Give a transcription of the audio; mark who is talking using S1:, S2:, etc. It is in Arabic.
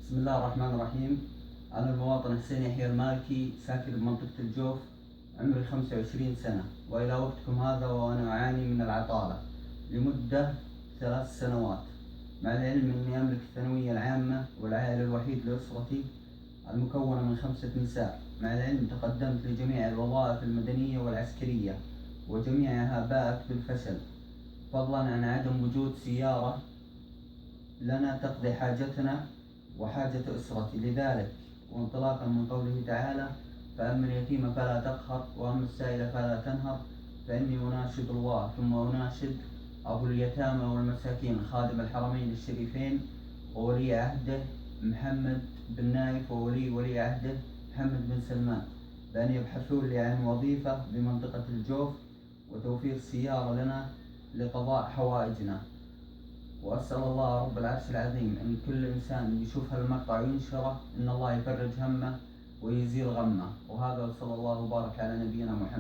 S1: بسم الله الرحمن الرحيم. أنا المواطن حسين يحيى المالكي، ساكن بمنطقة الجوف، عمري 25 سنة، وإلى وقتكم هذا وأنا أعاني من العطالة لمدة 3 سنوات، مع العلم أني أملك الثانوية العامة والعائل الوحيد لأسرتي المكونة من 5 نساء. مع العلم تقدمت لجميع الوظائف المدنية والعسكرية وجميعها باءت بالفشل، فضلا عن عدم وجود سيارة لنا تقضي حاجتنا وحاجة أسرتي. لذلك وانطلاقا من قوله تعالى: فأما اليتيم فلا تقهر وأما السائل فلا تنهر، فإني أناشد الله ثم أناشد أبو اليتامى والمساكين خادم الحرمين الشريفين وولي عهده محمد بن نايف وولي عهده محمد بن سلمان بأن يبحثون لي عن وظيفة بمنطقة الجوف وتوفير سيارة لنا لقضاء حوائجنا. وأسأل الله رب العرش العظيم أن كل إنسان يشوف هالمقطع وينشره إن الله يفرج همه ويزيل غمه. وهذا، وصلى الله وبارك على نبينا محمد.